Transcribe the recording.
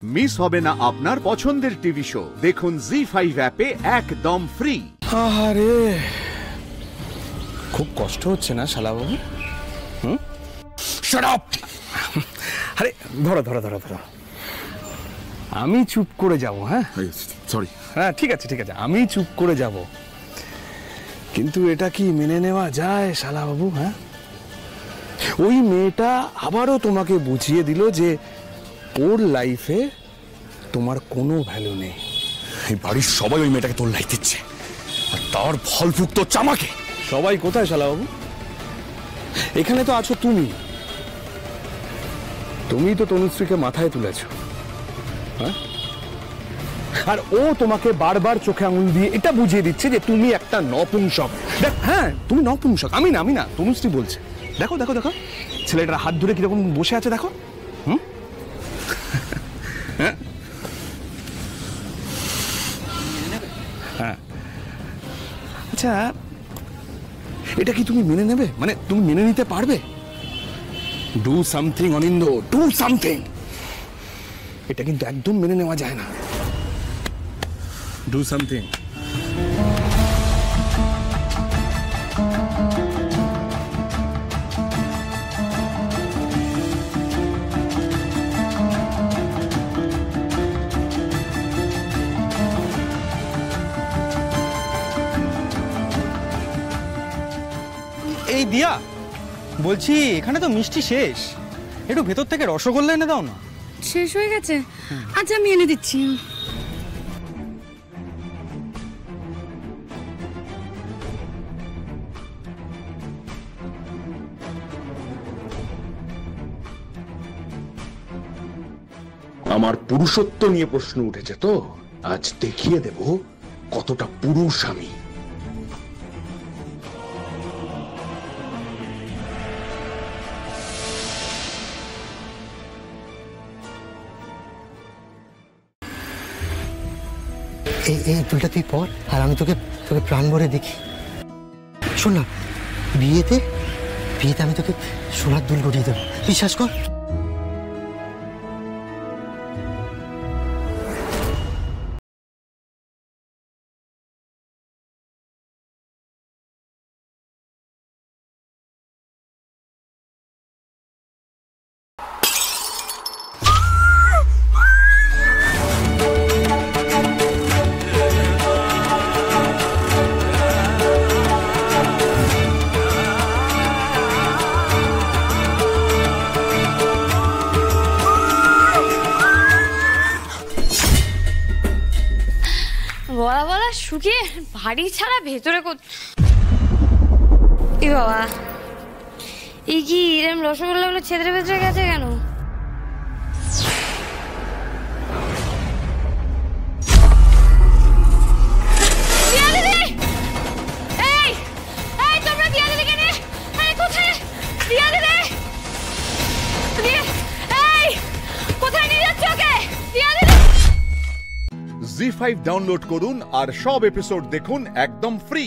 Miss হবে না আপনার পছন্দের টিভি শো। দেখুন জি5 অ্যাপে একদম ফ্রি। আরে খুব কষ্ট হচ্ছে না শালাবাবু? Shut up! আরে ধরো ধরো ধরো ধরো, আমি চুপ করে যাব। হ্যাঁ সরি। হ্যাঁ ঠিক আছে ঠিক আছে, আমি চুপ করে যাব, কিন্তু এটা কি মেনে নেওয়া যায় শালাবাবু? হ্যাঁ, ওই মেয়েটা আবারও তোমাকে বুঝিয়ে দিল যে ওর লাইফে তোমার কোনো ভ্যালু নেই। এই বাড়ির সবাই ওই মেয়েটাকে তোর লাইফ দিচ্ছে, আর তার ফল ভুগতো চামাকে। সবাই কোথায় শালাবাবু? এখানে তো আছো তুমি, তুমি তো তনুশ্রীকে মাথায় তুলেছ। হ্যাঁ, আর ও তোমাকে বারবার চোখে আঙুল দিয়ে এটা বুঝিয়ে দিচ্ছে যে তুমি একটা নপুংসক। হ্যাঁ তুমি নপুংসক, আমি না, তনুশ্রী বলছে। দেখো দেখো দেখো, ছেলেটার হাত ধরে কিরকম বসে আছে দেখো। হ্যাঁ আচ্ছা, এটা কি তুমি মেনে নেবে? মানে তুমি মেনে নিতে পারবে? Do something Anindo, do something. এটা কিন্তু একদম মেনে নেওয়া যায় না। Do something. এই দিয়া, বলছি এখানে তো মিষ্টি শেষ, একটু ভেতর থেকে রসগোল্লা এনে দাও না। শেষ হয়ে গেছে? আচ্ছা আমি এনে দিচ্ছি। আমার পুরুষত্ব নিয়ে প্রশ্ন উঠেছে তো, আজ দেখিয়ে দেব কতটা পুরুষ আমি। এই ফুলটা তুই পর, আর আমি তোকে প্রাণ ভরে দেখি। শোন না, বিয়েতে আমি তোকে সোনার দুল গড়িয়ে দেবো, বিশ্বাস কর। বলা বলা শুকিয়ে ভারী ছাড়া ভেতরে এ বাবা, এই কি এরম রসগোল্লাগুলো ছেদরে ভেতরে গেছে কেন? জি5 ডাউনলোড করুন আর সব এপিসোড দেখুন একদম ফ্রি।